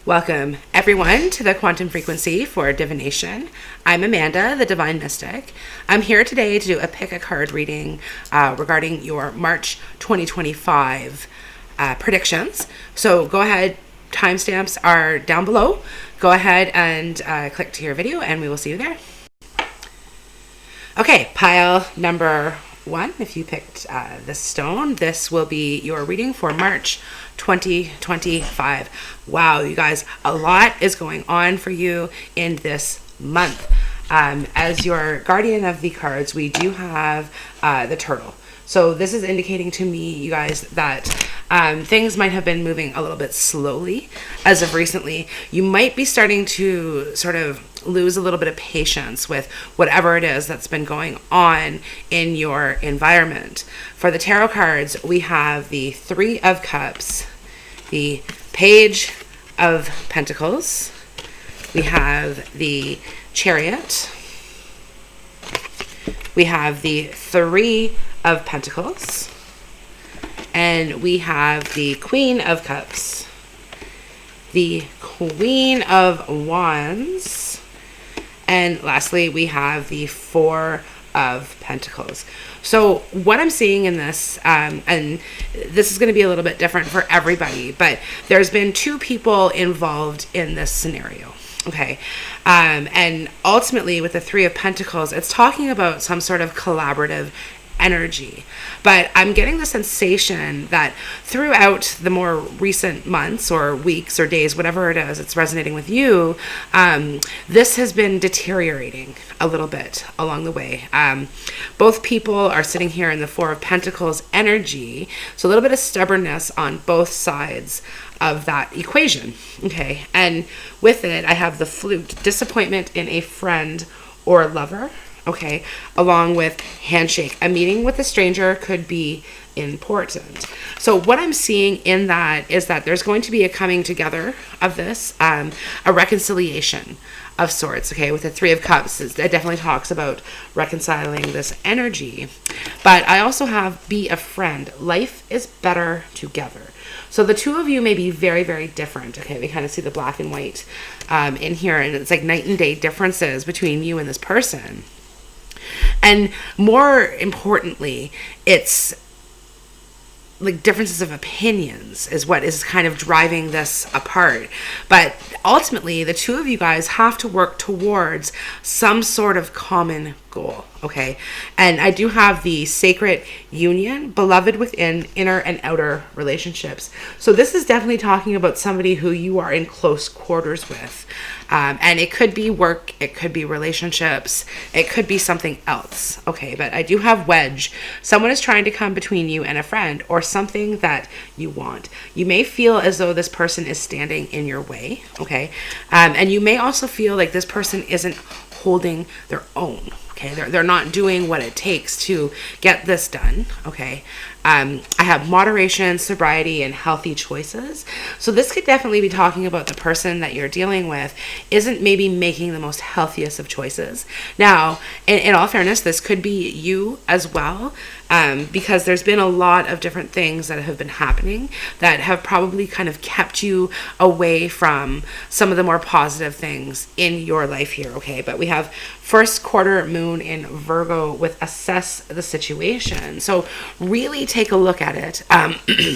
Welcome, everyone, to the Quantum Frequency for Divination. I'm Amanda, the Divine Mystic. I'm here today to do a pick a card reading regarding your March 2025 predictions. So go ahead, timestamps are down below. Go ahead and click to your video and we will see you there. Okay, pile number 1, if you picked this stone, this will be your reading for March 2025. Wow, you guys, a lot is going on for you in this month. As your guardian of the cards, we do have the turtle. So this is indicating to me, you guys, that things might have been moving a little bit slowly as of recently. You might be starting to sort of lose a little bit of patience with whatever it is that's been going on in your environment. For the tarot cards, we have the Three of Cups, the Page of Pentacles, we have the Chariot, we have the Three of Pentacles, and we have the Queen of Cups, the Queen of Wands, and lastly we have the Four of Pentacles. So what I'm seeing in this, and this is going to be a little bit different for everybody, but there's been two people involved in this scenario. Okay. And ultimately with the Three of Pentacles, it's talking about some sort of collaborative energy. But I'm getting the sensation that throughout the more recent months or weeks or days, whatever it is, it's resonating with you, this has been deteriorating a little bit along the way. Both people are sitting here in the Four of Pentacles energy, so a little bit of stubbornness on both sides of that equation. Okay, and with it I have the Flute, disappointment in a friend or lover. Okay, along with handshake. A meeting with a stranger could be important. So what I'm seeing in that is that there's going to be a coming together of this, a reconciliation of sorts. Okay, with the Three of Cups, it definitely talks about reconciling this energy. But I also have be a friend. Life is better together. So the two of you may be very, very different. Okay, we kind of see the black and white in here, and it's like night and day differences between you and this person. And more importantly, it's like differences of opinions is what is kind of driving this apart. But ultimately, the two of you guys have to work towards some sort of common goal. Okay, and I do have the sacred union, beloved within inner and outer relationships. So this is definitely talking about somebody who you are in close quarters with. And it could be work, it could be relationships, it could be something else. Okay, but I do have wedge. Someone is trying to come between you and a friend or something that you want. You may feel as though this person is standing in your way. Okay, and you may also feel like this person isn't holding their own. Okay, they're not doing what it takes to get this done. Okay, I have moderation, sobriety, and healthy choices. So this could definitely be talking about the person that you're dealing with isn't maybe making the most healthiest of choices. Now, in all fairness, this could be you as well, because there's been a lot of different things that have been happening that have probably kind of kept you away from some of the more positive things in your life here. Okay, but we have first quarter moon in Virgo with assess the situation. So really take a look at it.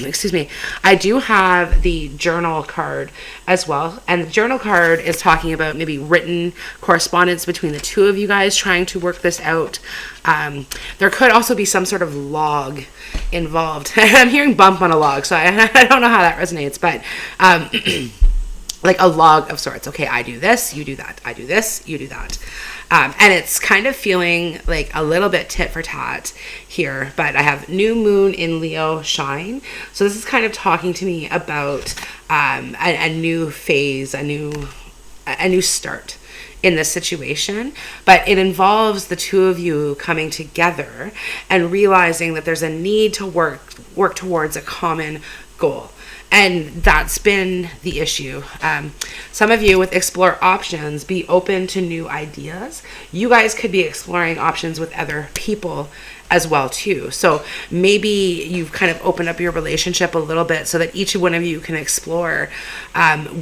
Excuse me. I do have the journal card as well. And the journal card is talking about maybe written correspondence between the two of you guys trying to work this out. There could also be some sort of log involved. I'm hearing bump on a log, so I don't know how that resonates, but like a log of sorts. Okay, I do this, you do that. I do this, you do that. And it's kind of feeling like a little bit tit for tat here, but I have new moon in Leo shine. So this is kind of talking to me about a new phase, a new start in this situation, but it involves the two of you coming together and realizing that there's a need to work towards a common goal. And that's been the issue. Some of you with explore options, be open to new ideas. You guys could be exploring options with other people as well too. So maybe you've kind of opened up your relationship a little bit so that each one of you can explore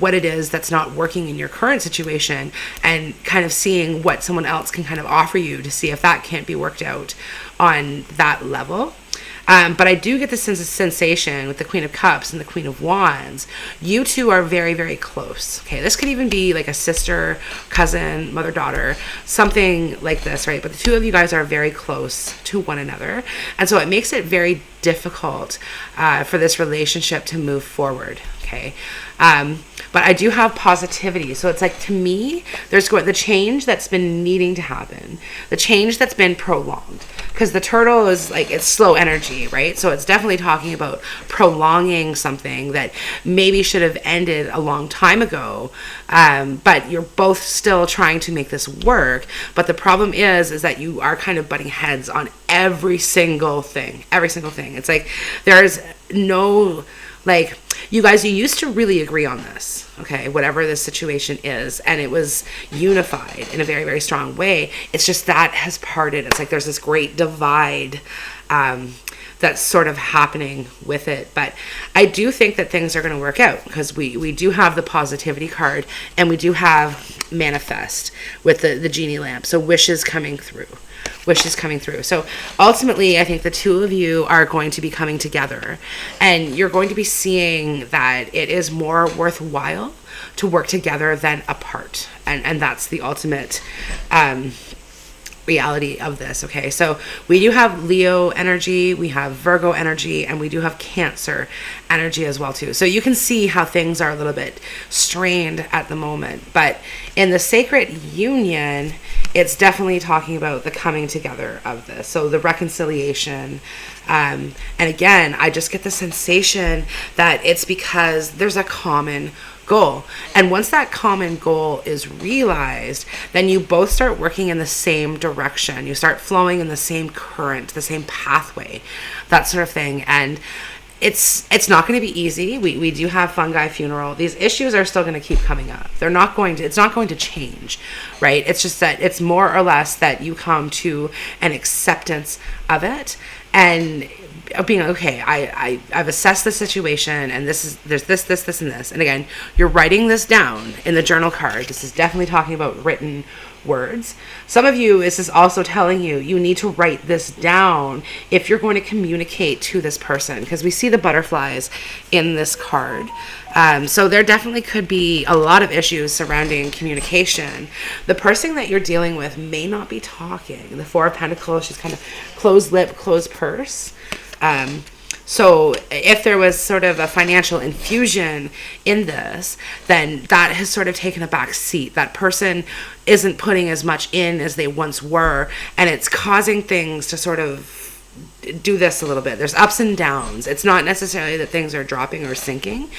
what it is that's not working in your current situation, and kind of seeing what someone else can kind of offer you to see if that can't be worked out on that level. But I do get the sensation with the Queen of Cups and the Queen of Wands, you two are very, very close. Okay, this could even be like a sister, cousin, mother, daughter, something like this, right? But the two of you guys are very close to one another. And so it makes it very difficult for this relationship to move forward. Okay. But I do have positivity. So it's like, to me, there's the change that's been needing to happen, the change that's been prolonged, because the turtle is like, it's slow energy, right? So it's definitely talking about prolonging something that maybe should have ended a long time ago. But you're both still trying to make this work. But the problem is that you are kind of butting heads on every single thing. It's like, there's no, like, you guys, you used to really agree on this, okay, whatever this situation is, and it was unified in a very, very strong way. It's just that has parted. It's like there's this great divide that's sort of happening with it. But I do think that things are going to work out, because we do have the positivity card, and we do have manifest with the genie lamp. So wishes coming through. So ultimately, I think the two of you are going to be coming together, and you're going to be seeing that it is more worthwhile to work together than apart. And that's the ultimate reality of this. Okay, so we do have Leo energy, we have Virgo energy, and we do have Cancer energy as well too. So you can see how things are a little bit strained at the moment. But in the sacred union, it's definitely talking about the coming together of this. So the reconciliation. And again, I just get the sensation that it's because there's a common goal. And once that common goal is realized, then you both start working in the same direction. You start flowing in the same current, the same pathway, that sort of thing. And it's not going to be easy. We do have fungi funeral. These issues are still going to keep coming up. It's not going to change, right? It's just that it's more or less that you come to an acceptance of it, and being okay, I've assessed the situation, and there's this and this. And again, you're writing this down in the journal card. This is definitely talking about written words. Some of you, this is also telling you need to write this down if you're going to communicate to this person, because we see the butterflies in this card. So there definitely could be a lot of issues surrounding communication. The person that you're dealing with may not be talking. The Four of Pentacles, she's kind of closed lip, closed purse. So if there was sort of a financial infusion in this, then that has sort of taken a back seat. That person isn't putting as much in as they once were, and it's causing things to sort of do this a little bit. There's ups and downs. It's not necessarily that things are dropping or sinking.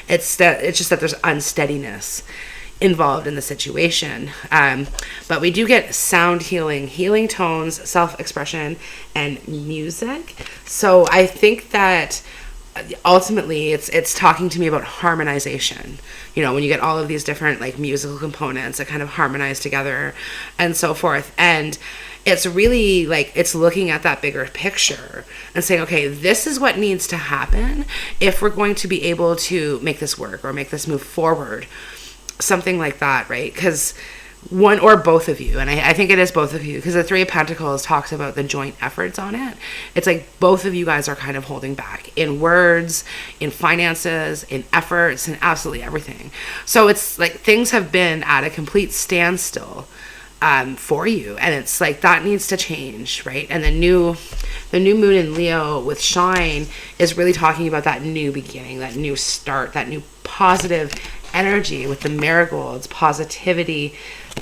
It's just that there's unsteadiness involved in the situation. But we do get sound healing tones, self-expression, and music. So I think that ultimately it's talking to me about harmonization. You know, when you get all of these different like musical components that kind of harmonize together and so forth. And it's really like, it's looking at that bigger picture and saying, okay, this is what needs to happen if we're going to be able to make this work or make this move forward. Something like that, right? Because one or both of you, and I think it is both of you, because the Three of Pentacles talks about the joint efforts on it. It's like both of you guys are kind of holding back in words, in finances, in efforts, and absolutely everything. So it's like things have been at a complete standstill for you, and it's like that needs to change, right? And the new moon in Leo with Shine is really talking about that new beginning, that new start, that new positive energy with the marigolds, positivity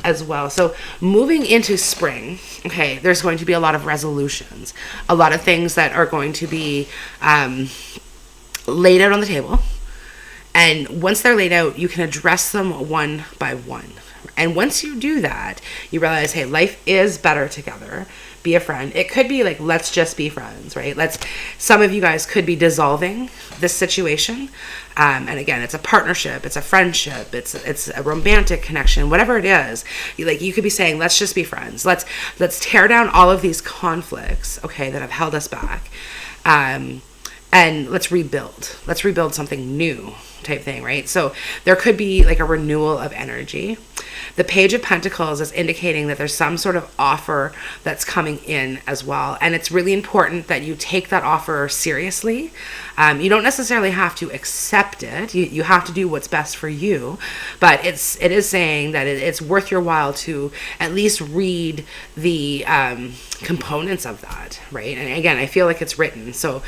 as well. So moving into spring, okay, there's going to be a lot of resolutions, a lot of things that are going to be laid out on the table. And once they're laid out, you can address them one by one. And once you do that, you realize, hey, life is better together. be a friend. It could be like, let's just be friends, right? Some of you guys could be dissolving this situation. And again, it's a partnership, it's a friendship, it's a romantic connection, whatever it is. You could be saying, let's just be friends. Let's tear down all of these conflicts, okay, that have held us back. And let's rebuild. Let's rebuild something new type thing, right? So there could be like a renewal of energy. The Page of Pentacles is indicating that there's some sort of offer that's coming in as well. And it's really important that you take that offer seriously. You don't necessarily have to accept it. You have to do what's best for you. But it is saying that it's worth your while to at least read the components of that, right? And again, I feel like it's written. So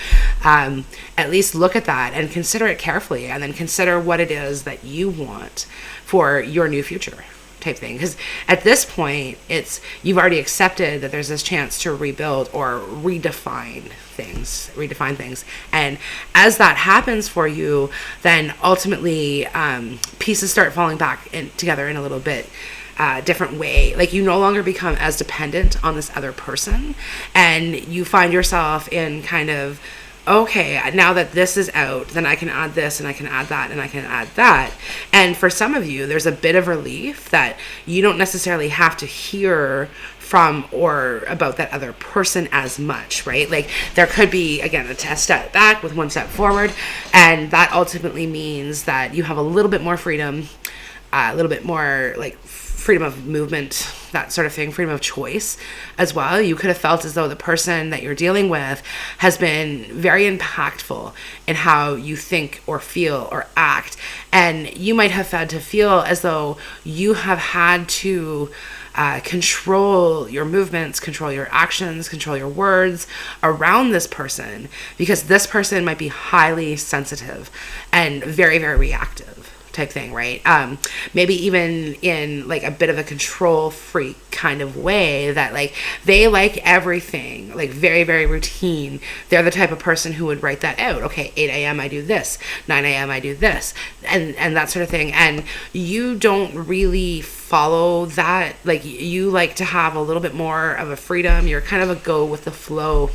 at least look at that and consider it carefully, and then consider what it is that you want for your new future type thing. Because at this point, you've already accepted that there's this chance to rebuild or redefine things. And as that happens for you, then ultimately pieces start falling back together in a little bit different way. Like, you no longer become as dependent on this other person, and you find yourself in kind of, okay, now that this is out, then I can add this, and I can add that, and I can add that. And for some of you, there's a bit of relief that you don't necessarily have to hear from or about that other person as much, right? Like, there could be, again, a step back with one step forward, and that ultimately means that you have a little bit more freedom, a little bit more like freedom of movement, that sort of thing, freedom of choice as well. You could have felt as though the person that you're dealing with has been very impactful in how you think or feel or act. And you might have had to feel as though you have had to control your movements, control your actions, control your words around this person, because this person might be highly sensitive and very, very reactive type thing, right? Maybe even in like a bit of a control freak kind of way, that like they like everything like very, very routine. They're the type of person who would write that out. Okay, 8 a.m. I do this, 9 a.m. I do this, and that sort of thing. And you don't really follow that. Like, you like to have a little bit more of a freedom. You're kind of a go with the flow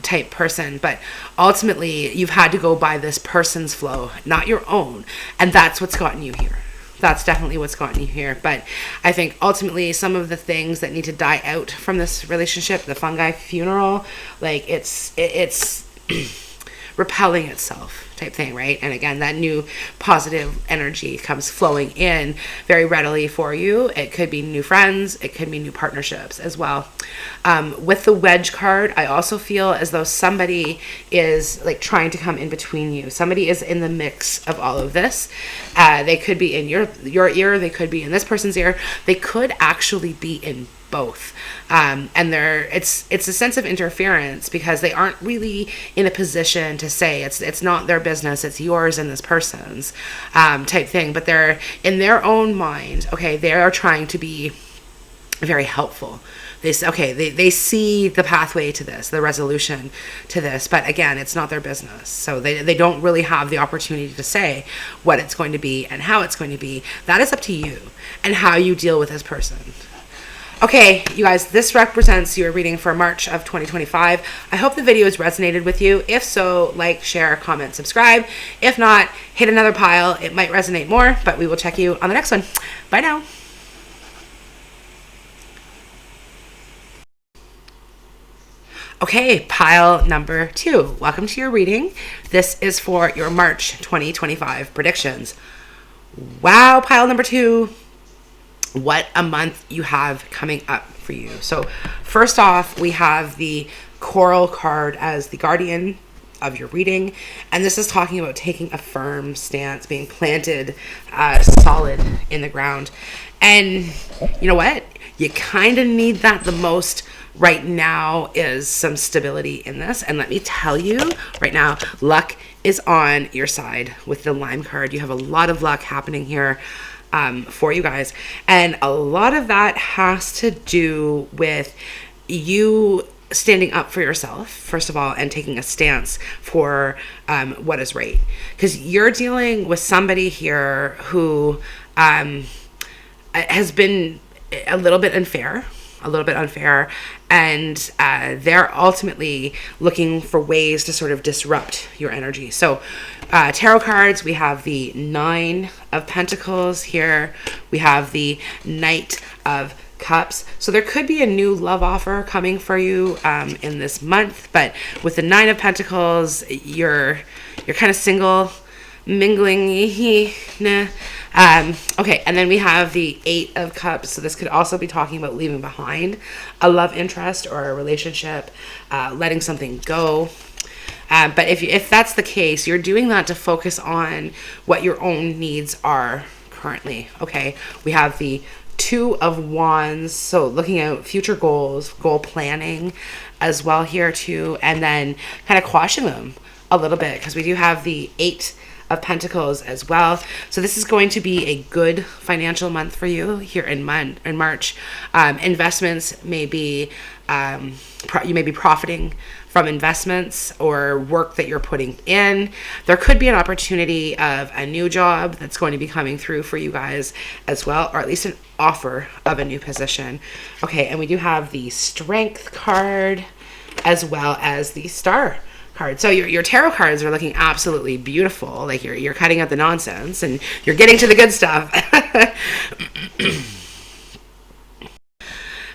type person, but ultimately you've had to go by this person's flow, not your own, and that's what's gotten you here. That's definitely what's gotten you here. But I think ultimately some of the things that need to die out from this relationship, the fungi funeral, like it's repelling itself type thing, right? And again, that new positive energy comes flowing in very readily for you. It could be new friends, it could be new partnerships as well. With the Wedge card, I also feel as though somebody is like trying to come in between you. Somebody is in the mix of all of this. They could be in your ear, they could be in this person's ear, they could actually be in both. And it's a sense of interference, because they aren't really in a position to say it's not their business, it's yours and this person's type thing. But they're in their own mind, okay, they are trying to be very helpful. They see the pathway to this, the resolution to this, but again, it's not their business. So they don't really have the opportunity to say what it's going to be and how it's going to be. That is up to you and how you deal with this person. Okay, you guys, this represents your reading for March of 2025. I hope the video has resonated with you. If so, like, share, comment, subscribe. If not, hit another pile. It might resonate more, but we will check you on the next one. Bye now. Okay, pile number 2. Welcome to your reading. This is for your March 2025 predictions. Wow, pile number 2. What a month you have coming up for you. So first off, we have the Coral card as the guardian of your reading, and this is talking about taking a firm stance, being planted solid in the ground. And you know what? You kind of need that the most right now, is some stability in this. And let me tell you right now, luck is on your side with the Lime card. You have a lot of luck happening here for you guys, and a lot of that has to do with you standing up for yourself, first of all, and taking a stance for what is right, because you're dealing with somebody here who has been a little bit unfair a little bit unfair, and they're ultimately looking for ways to sort of disrupt your energy. So tarot cards, we have the Nine of Pentacles here. We have the Knight of Cups. So there could be a new love offer coming for you in this month, but with the Nine of Pentacles, you're kind of single, mingling. Okay, and then we have the Eight of Cups. So this could also be talking about leaving behind a love interest or a relationship, letting something go. But if that's the case, you're doing that to focus on what your own needs are currently. Okay, we have the Two of Wands, so looking at future goals, goal planning as well here too, and then kind of quashing them a little bit, because we do have the Eight of Pentacles as well. So this is going to be a good financial month for you here in March. Investments may be, you may be profiting from investments or work that you're putting in. There could be an opportunity of a new job that's going to be coming through for you guys as well, or at least an offer of a new position. Okay, and we do have the Strength card as well as the Star card. So your tarot cards are looking absolutely beautiful. Like you're cutting out the nonsense and you're getting to the good stuff.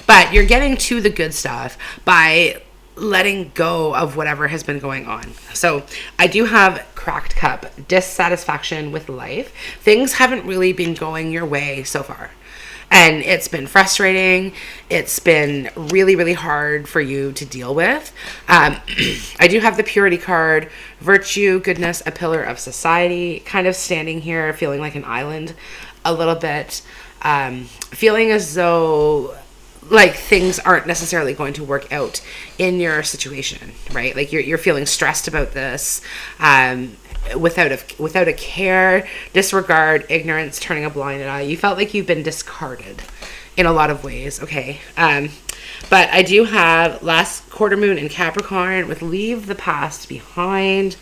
But you're getting to the good stuff by letting go of whatever has been going on. So I do have Cracked Cup, dissatisfaction with life. Things haven't really been going your way so far, and it's been frustrating. It's been really, really hard for you to deal with. I do have the Purity card, virtue, goodness, a pillar of society, kind of standing here feeling like an island a little bit, feeling as though like things aren't necessarily going to work out in your situation, right? Like you're feeling stressed about this, without a care, disregard, ignorance, turning a blind eye. You felt like you've been discarded in a lot of ways. Okay. But I do have last quarter moon in Capricorn with leave the past behind,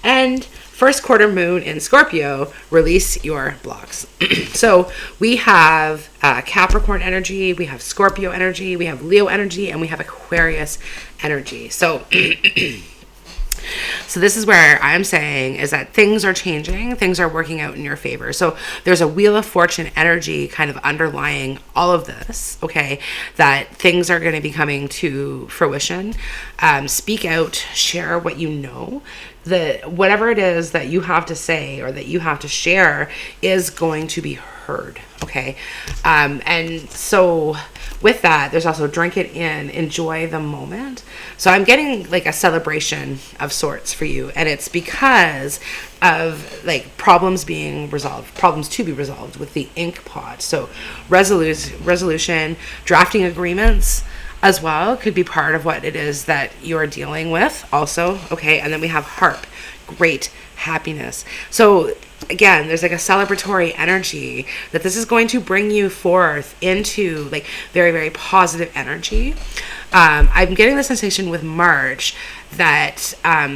and first quarter moon in Scorpio, release your blocks. So we have Capricorn energy, we have Scorpio energy, we have Leo energy, and we have Aquarius energy. So so this is where I'm saying is that things are changing, things are working out in your favor. So there's a Wheel of Fortune energy kind of underlying all of this, okay, that things are going to be coming to fruition. Speak out, share what you know. Whatever it is that you have to say or that you have to share is going to be heard, okay? And so with that, there's also drink it in, enjoy the moment. So I'm getting like a celebration of sorts for you, and it's because of like problems being resolved, problems to be resolved with the ink pot. So resolution, drafting agreements as well could be part of what it is that you're dealing with also, okay? And then we have Harp, great happiness. So again, there's like a celebratory energy that this is going to bring you forth into like very, very positive energy. I'm getting the sensation with March that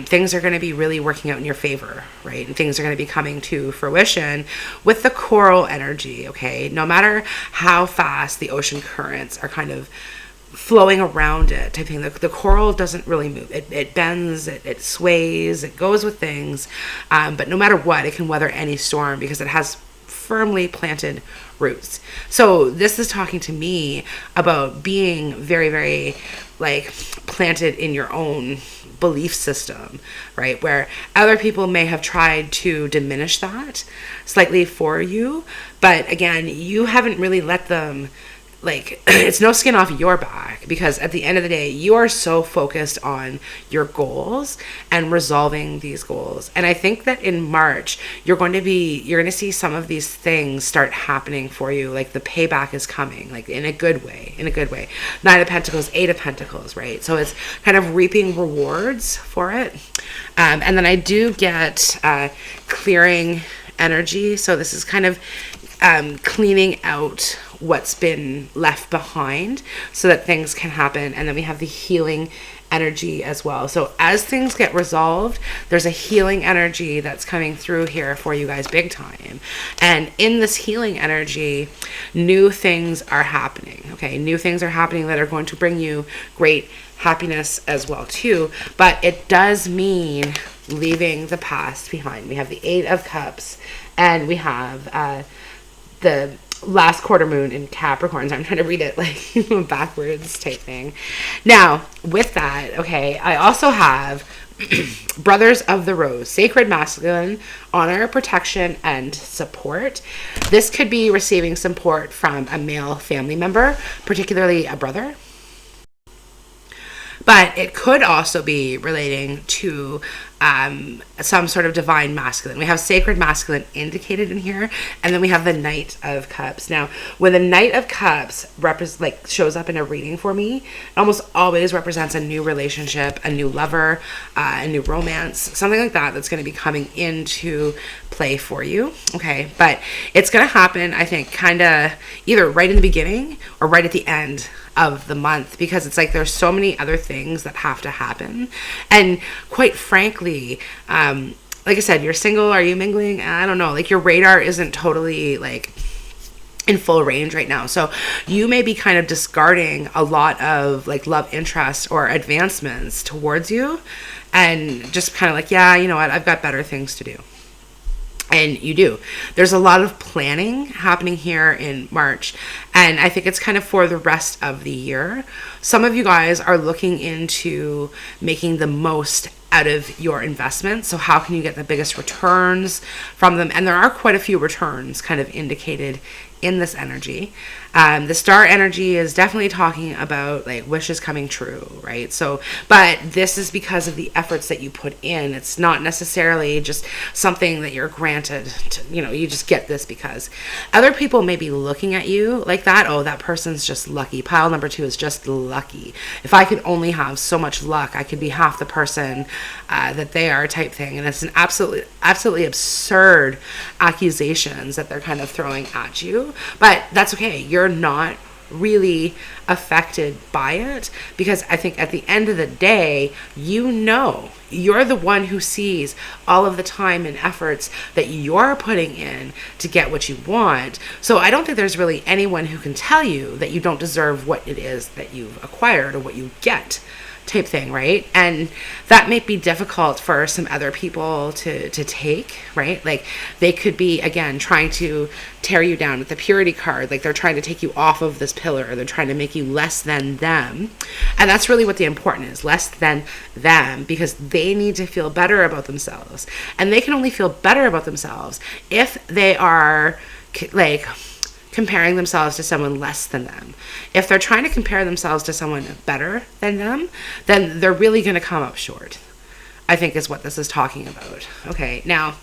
things are going to be really working out in your favor, right? And things are going to be coming to fruition with the coral energy, okay? No matter how fast the ocean currents are kind of flowing around it type thing. The coral doesn't really move. It bends, it sways, it goes with things. But no matter what, it can weather any storm because it has firmly planted roots. So this is talking to me about being very, very like planted in your own belief system, right? Where other people may have tried to diminish that slightly for you. But again, you haven't really let them, like, it's no skin off your back, because at the end of the day, you are so focused on your goals and resolving these goals. And I think that in March, you're going to see some of these things start happening for you. Like the payback is coming, like in a good way. Nine of Pentacles, Eight of Pentacles, right? So it's kind of reaping rewards for it. And then I do get clearing energy. So this is kind of cleaning out what's been left behind so that things can happen. And then we have the healing energy as well. So as things get resolved, there's a healing energy that's coming through here for you guys big time. And in this healing energy, new things are happening. Okay, new things are happening that are going to bring you great happiness as well too. But it does mean leaving the past behind. We have the 8 of Cups, and we have the last quarter moon in Capricorn. So I'm trying to read it like backwards type thing. Now, with that, okay, I also have Brothers of the Rose, sacred masculine, honor, protection, and support. This could be receiving support from a male family member, particularly a brother. But it could also be relating to some sort of divine masculine. We have sacred masculine indicated in here, and then we have the Knight of Cups. Now, when the Knight of Cups shows up in a reading for me, it almost always represents a new relationship, a new lover, a new romance, something like that that's going to be coming into play for you. Okay, but it's going to happen, I think, kind of either right in the beginning or right at the end of the month, because it's like there's so many other things that have to happen. And quite frankly, like I said, you're single, are you mingling? I don't know, like your radar isn't totally like in full range right now. So you may be kind of discarding a lot of like love interest or advancements towards you, and just kind of like, yeah, you know what, I've got better things to do. And you do. There's a lot of planning happening here in March. And I think it's kind of for the rest of the year. Some of you guys are looking into making the most out of your investments. So how can you get the biggest returns from them? And there are quite a few returns kind of indicated in this energy. The star energy is definitely talking about like wishes coming true, right? So, but this is because of the efforts that you put in. It's not necessarily just something that you're granted to, you just get this because other people may be looking at you like that. Oh, that person's just lucky. Pile number 2 is just lucky. If I could only have so much luck, I could be half the person that they are, type thing. And it's an absolutely absurd accusations that they're kind of throwing at you. But that's okay. You're not really affected by it, because I think at the end of the day, you're the one who sees all of the time and efforts that you're putting in to get what you want. So I don't think there's really anyone who can tell you that you don't deserve what it is that you've acquired or what you get, type thing, right? And that may be difficult for some other people to take, right? Like they could be, again, trying to tear you down with the purity card. Like they're trying to take you off of this pillar. They're trying to make you less than them. And that's really what the important is, less than them, because they need to feel better about themselves. And they can only feel better about themselves if they are like comparing themselves to someone less than them. If they're trying to compare themselves to someone better than them, then they're really going to come up short, I think is what this is talking about. Okay, now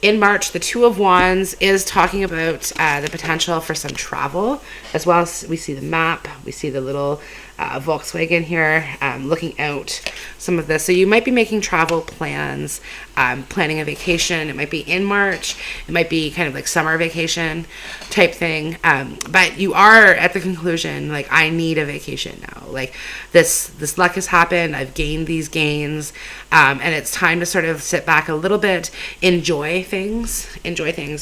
in March, the 2 of Wands is talking about the potential for some travel, as well as we see the map, we see the little Volkswagen here, looking out some of this. So you might be making travel plans, planning a vacation. It might be in March. It might be kind of like summer vacation type thing. But you are at the conclusion, like, I need a vacation now. Like this luck has happened. I've gained these gains. And it's time to sort of sit back a little bit, enjoy things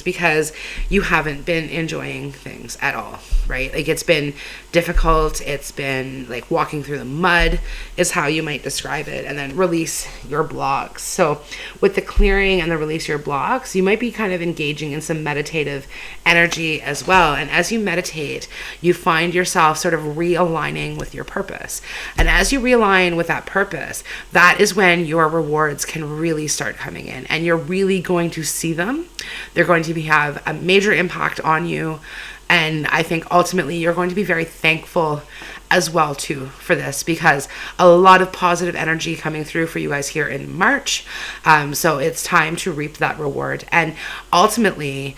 because you haven't been enjoying things at all, right? Like it's been difficult. It's been like walking through the mud is how you might describe it. And then release your blocks. So with the clearing and the release your blocks, you might be kind of engaging in some meditative energy as well. And as you meditate, you find yourself sort of realigning with your purpose. And as you realign with that purpose, that is when your rewards can really start coming in, and you're really going to see them. They're going to have a major impact on you. And I think ultimately you're going to be very thankful as well too for this, because a lot of positive energy coming through for you guys here in March. So it's time to reap that reward. And ultimately,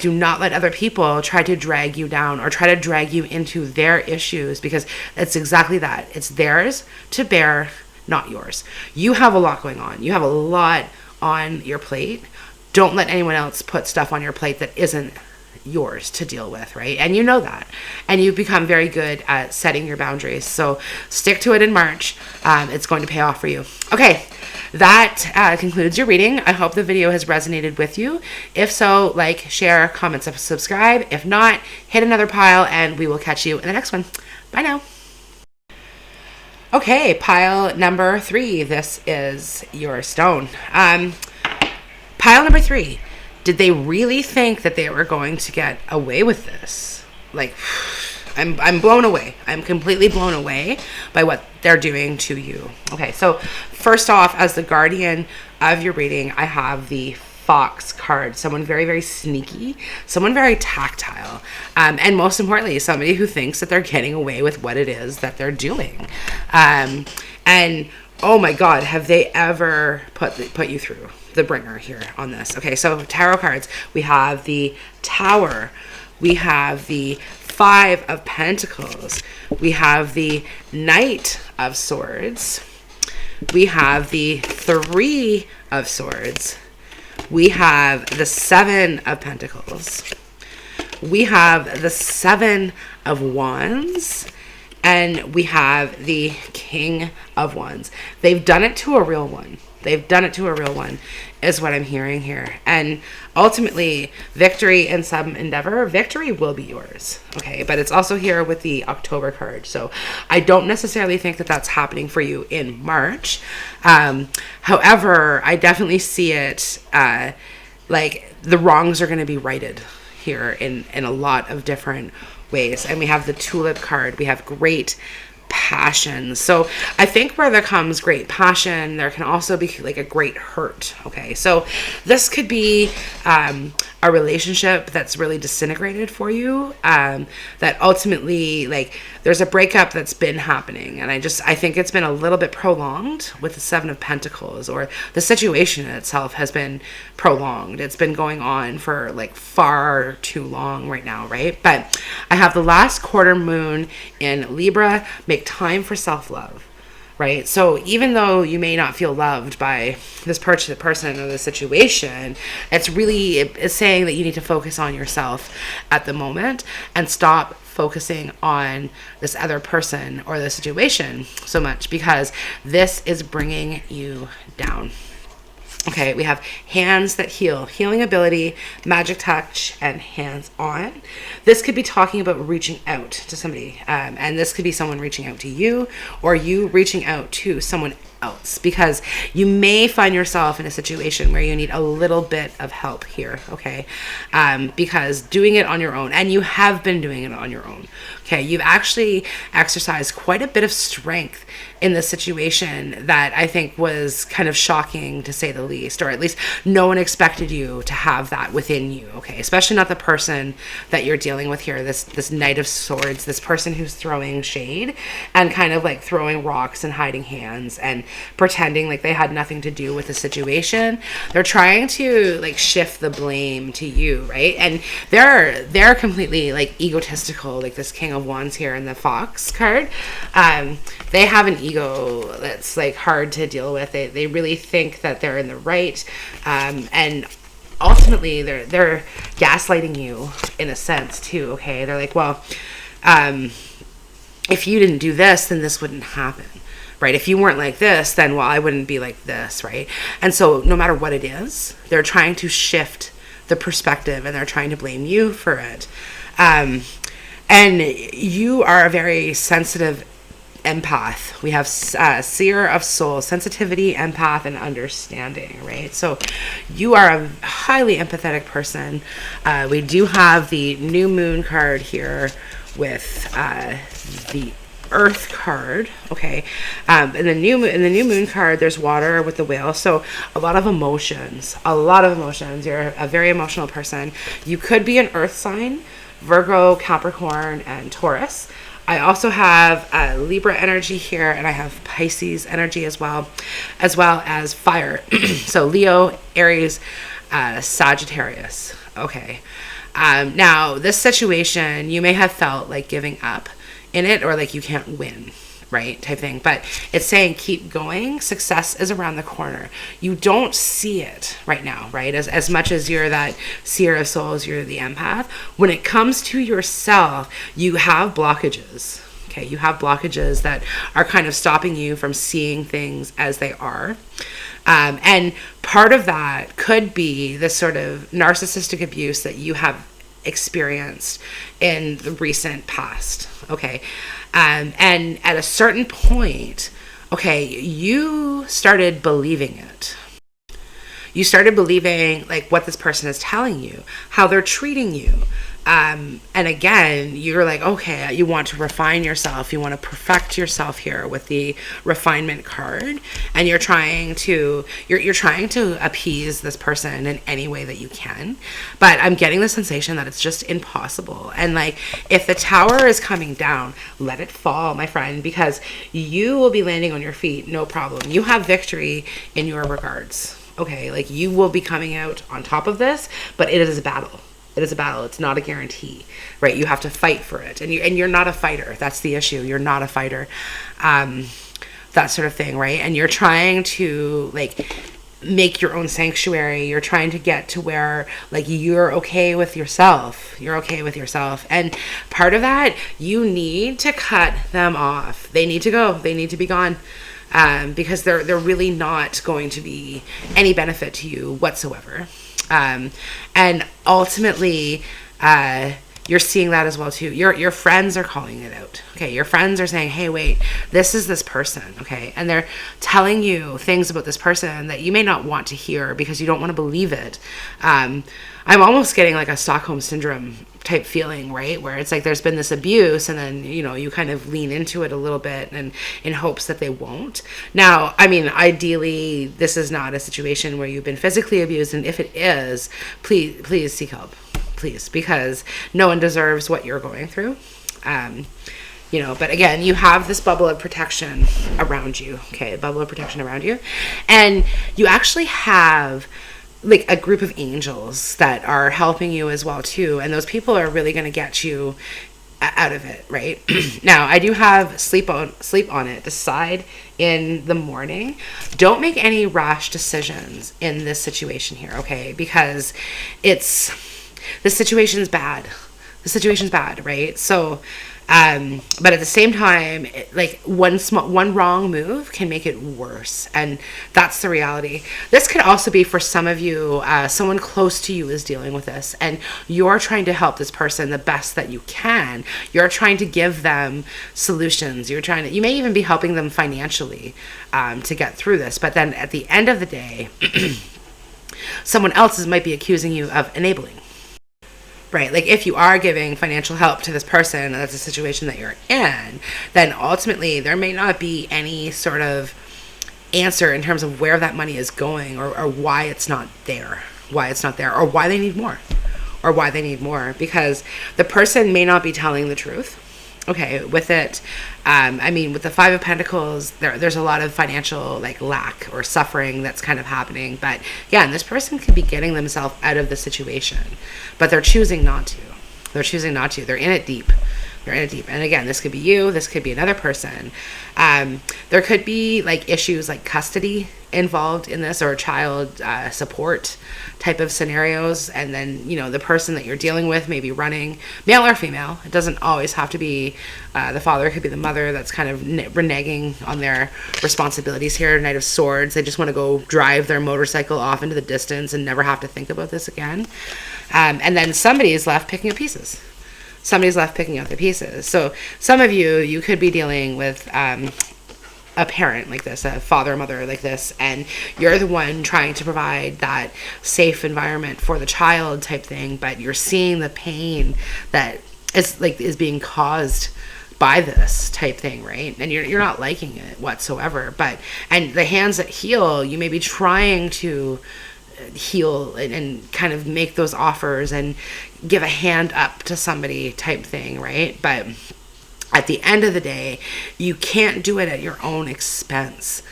do not let other people try to drag you down or try to drag you into their issues, because it's exactly that. It's theirs to bear, not yours. You have a lot going on. You have a lot on your plate. Don't let anyone else put stuff on your plate that isn't yours to deal with, right? And you know that. And you've become very good at setting your boundaries. So stick to it in March. It's going to pay off for you. Okay, that concludes your reading. I hope the video has resonated with you. If so, like, share, comment, subscribe. If not, hit another pile, and we will catch you in the next one. Bye now. Okay, pile number 3. This is your stone. Pile number 3. Did they really think that they were going to get away with this? Like, I'm blown away. I'm completely blown away by what they're doing to you. Okay, so first off, as the guardian of your reading, I have the Fox card. Someone very, very sneaky, someone very tactile, and most importantly, somebody who thinks that they're getting away with what it is that they're doing. And oh my God, have they ever put you through the bringer here on this? Okay, so tarot cards, we have the Tower, we have the 5 of Pentacles, we have the Knight of Swords, we have the 3 of Swords, we have the 7 of Pentacles, we have the 7 of Wands, and we have the King of Wands. They've done it to a real one. They've done it to a real one, is what I'm hearing here. And ultimately, victory in some endeavor, victory will be yours. Okay, but it's also here with the October card. So I don't necessarily think that that's happening for you in March. However, I definitely see it like the wrongs are going to be righted here in a lot of different ways. And we have the Tulip card. We have great passion. So I think where there comes great passion, there can also be like a great hurt. Okay, so this could be a relationship that's really disintegrated for you, that ultimately, like, there's a breakup that's been happening, and I think it's been a little bit prolonged with the 7 of Pentacles, or the situation itself has been prolonged. It's been going on for like far too long right now, right? But I have the last quarter moon in Libra. Make time for self-love, right? So even though you may not feel loved by this person or the situation, it's saying that you need to focus on yourself at the moment and stop focusing on this other person or the situation so much, because this is bringing you down. Okay, we have hands that heal, healing ability, magic touch, and hands on. This could be talking about reaching out to somebody, and this could be someone reaching out to you, or you reaching out to someone else, because you may find yourself in a situation where you need a little bit of help here. Okay, because doing it on your own, and you have been doing it on your own. Okay, you've actually exercised quite a bit of strength in this situation that I think was kind of shocking, to say the least, or at least no one expected you to have that within you. Okay, especially not the person that you're dealing with here, this Knight of Swords, this person who's throwing shade and kind of like throwing rocks and hiding hands and pretending like they had nothing to do with the situation. They're trying to like shift the blame to you, right? And they're completely like egotistical, like this King of Wands here in the Fox card. They have an ego that's like hard to deal with. They really think that they're in the right, and ultimately they're gaslighting you in a sense too. Okay, they're like, well, if you didn't do this, then this wouldn't happen, right? If you weren't like this, then, well, I wouldn't be like this, right? And so no matter what it is, they're trying to shift the perspective, and they're trying to blame you for it. And you are a very sensitive empath. We have seer of soul, sensitivity, empath, and understanding, right? So you are a highly empathetic person. We do have the new moon card here with the Earth card. Okay, in the new moon card, there's water with the whale. So a lot of emotions. You're a very emotional person. You could be an Earth sign: Virgo, Capricorn, and Taurus. I also have Libra energy here, and I have Pisces energy as well as fire. So Leo, Aries, Sagittarius. Okay. Now, this situation, you may have felt like giving up in it, or like you can't win, right, type thing. But it's saying keep going. Success is around the corner. You don't see it right now, right? As much as you're that seer of souls, you're the empath. When it comes to yourself, you have blockages. Okay, you have blockages that are kind of stopping you from seeing things as they are. And part of that could be this sort of narcissistic abuse that you have experienced in the recent past. Okay. And at a certain point, okay, you started believing it. You started believing like what this person is telling you, how they're treating you. And again, you're like, okay, you want to refine yourself. You want to perfect yourself here with the refinement card. And you're trying to appease this person in any way that you can. But I'm getting the sensation that it's just impossible. And like, if the tower is coming down, let it fall, my friend, because you will be landing on your feet. No problem. You have victory in your regards. Okay. Like, you will be coming out on top of this, but it is a battle. It is a battle. It's not a guarantee, right? You have to fight for it. And you're not a fighter. That's the issue. You're not a fighter. That sort of thing, right? And you're trying to like make your own sanctuary. You're trying to get to where like you're okay with yourself. You're okay with yourself. And part of that, you need to cut them off. They need to go. They need to be gone. Because they're really not going to be any benefit to you whatsoever. And ultimately, you're seeing that as well too. Your friends are calling it out. Okay. Your friends are saying, hey, wait, this is this person. Okay. And they're telling you things about this person that you may not want to hear because you don't want to believe it. I'm almost getting like a Stockholm syndrome type feeling, right? Where it's like there's been this abuse and then, you kind of lean into it a little bit and in hopes that they won't. Now, I mean, ideally, this is not a situation where you've been physically abused. And if it is, please seek help. Please, because no one deserves what you're going through. But again, you have this bubble of protection around you. Okay, a bubble of protection around you. And you actually have like a group of angels that are helping you as well too, and those people are really going to get you out of it, right? Now, I do have sleep on it, decide in the morning. Don't make any rash decisions in this situation here, okay? Because the situation's bad. The situation's bad, right? So but at the same time, like one wrong move can make it worse, and that's the reality. This could also be for some of you, someone close to you is dealing with this, and you're trying to help this person the best that you can. You're trying to give them solutions. You may even be helping them financially to get through this. But then at the end of the day, someone else might be accusing you of enabling. Right, like if you are giving financial help to this person and that's a situation that you're in, then ultimately there may not be any sort of answer in terms of where that money is going or why it's not there, or why they need more, because the person may not be telling the truth. Okay, with it, with the Five of Pentacles, there's a lot of financial like lack or suffering that's kind of happening. But yeah, and this person could be getting themselves out of the situation, but they're choosing not to. They're in it deep. And again, this could be you. This could be another person. There could be like issues like custody involved in this, or child support type of scenarios. And then, the person that you're dealing with may be running, male or female. It doesn't always have to be the father. It could be the mother that's kind of reneging on their responsibilities here. Knight of Swords. They just want to go drive their motorcycle off into the distance and never have to think about this again. And then somebody is left picking up pieces. Somebody's left picking up the pieces. So some of you could be dealing with a parent like this, a father or mother like this, and you're the one trying to provide that safe environment for the child type thing, but you're seeing the pain that is being caused by this type thing, right? And you're not liking it whatsoever. And the hands that heal, you may be trying to heal and kind of make those offers and give a hand up to somebody type thing, right? But at the end of the day, you can't do it at your own expense,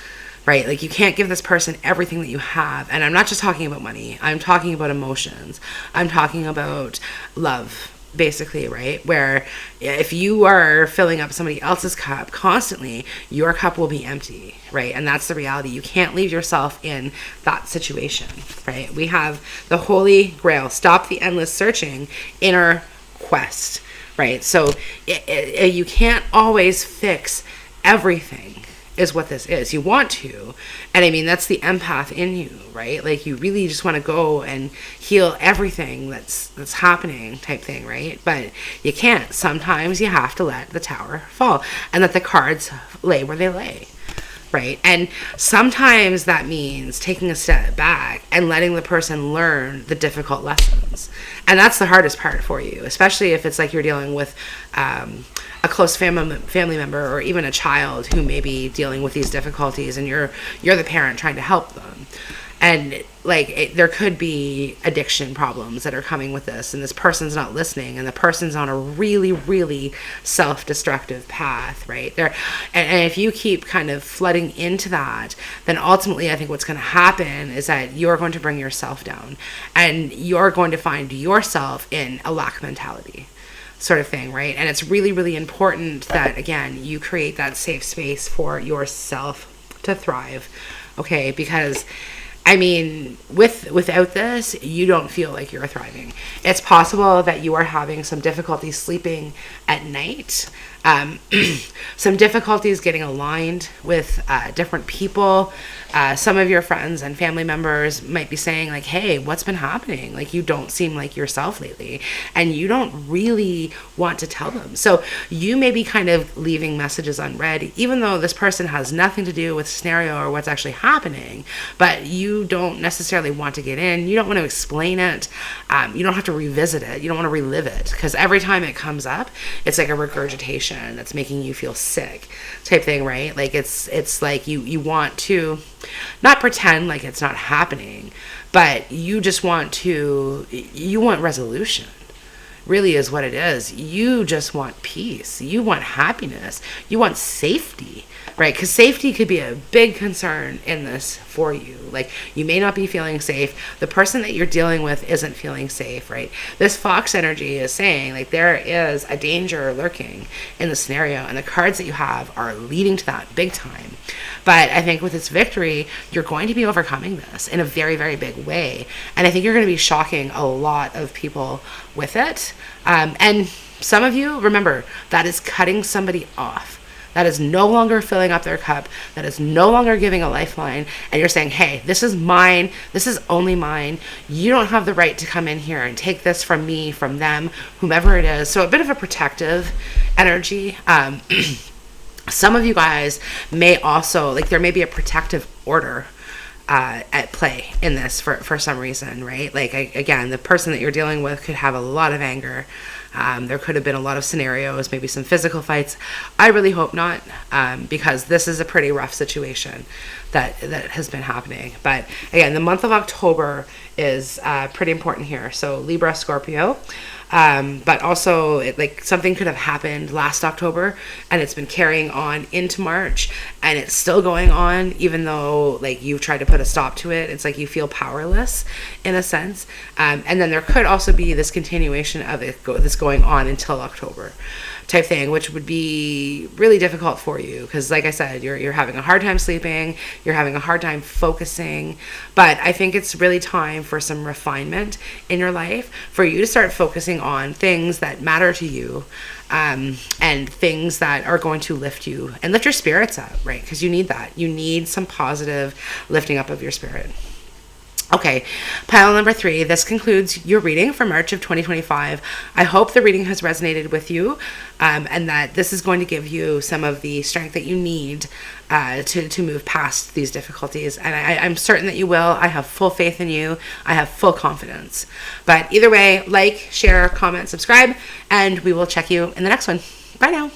right? Like, you can't give this person everything that you have. And I'm not just talking about money. I'm talking about emotions. I'm talking about love. basically, right? Where if you are filling up somebody else's cup constantly, your cup will be empty, right? And that's the reality. You can't leave yourself in that situation, right? We have the Holy Grail, stop the endless searching, inner quest, right? So you can't always fix everything, is what this is. You want to, and I mean, that's the empath in you, right? Like, you really just want to go and heal everything that's happening, type thing, right? But you can't. Sometimes you have to let the tower fall and let the cards lay where they lay, right? And sometimes that means taking a step back and letting the person learn the difficult lessons. And that's the hardest part for you, especially if it's like you're dealing with a close family member, or even a child who may be dealing with these difficulties, and you're the parent trying to help them. And like, there could be addiction problems that are coming with this, and this person's not listening, and the person's on a really, really self-destructive path, right there. And if you keep kind of flooding into that, then ultimately I think what's going to happen is that you're going to bring yourself down, and you're going to find yourself in a lack mentality sort of thing, right? And it's really, really important that, again, you create that safe space for yourself to thrive, okay? Because I mean, without this, you don't feel like you're thriving. It's possible that you are having some difficulty sleeping at night, some difficulties getting aligned with different people. Some of your friends and family members might be saying like, hey, what's been happening? Like, you don't seem like yourself lately, and you don't really want to tell them. So you may be kind of leaving messages unread, even though this person has nothing to do with the scenario or what's actually happening, but you don't necessarily want to get in. You don't want to explain it. You don't have to revisit it. You don't want to relive it, because every time it comes up, it's like a regurgitation that's making you feel sick type thing, right? Like, it's like you want to not pretend like it's not happening, but you want resolution, really, is what it is. You just want peace. You want happiness. You want safety, right? Because safety could be a big concern in this for you. Like, you may not be feeling safe. The person that you're dealing with isn't feeling safe, right? This fox energy is saying like there is a danger lurking in the scenario, and the cards that you have are leading to that big time. But I think with its victory, you're going to be overcoming this in a very, very big way. And I think you're going to be shocking a lot of people with it. And some of you, remember, that is cutting somebody off. That is no longer filling up their cup. That is no longer giving a lifeline. And you're saying, hey, this is mine. This is only mine. You don't have the right to come in here and take this from me, from them, whomever it is. So a bit of a protective energy. Some of you guys may also, like, there may be a protective order at play in this for some reason, right? Like, again, the person that you're dealing with could have a lot of anger. There could have been a lot of scenarios, maybe some physical fights. I really hope not, because this is a pretty rough situation that has been happening. But again, the month of October is pretty important here. So Libra, Scorpio. But also, like, something could have happened last October and it's been carrying on into March, and it's still going on, even though like you've tried to put a stop to it. It's like you feel powerless in a sense. And then there could also be this continuation of this going on until October type thing, which would be really difficult for you, because like I said, you're having a hard time sleeping, you're having a hard time focusing. But I think it's really time for some refinement in your life, for you to start focusing on things that matter to you, and things that are going to lift you and lift your spirits up, right? Because you need that. You need some positive lifting up of your spirit. Okay, pile number 3. This concludes your reading for March of 2025. I hope the reading has resonated with you, and that this is going to give you some of the strength that you need to move past these difficulties. And I'm certain that you will. I have full faith in you. I have full confidence. But either way, like, share, comment, subscribe, and we will check you in the next one. Bye now.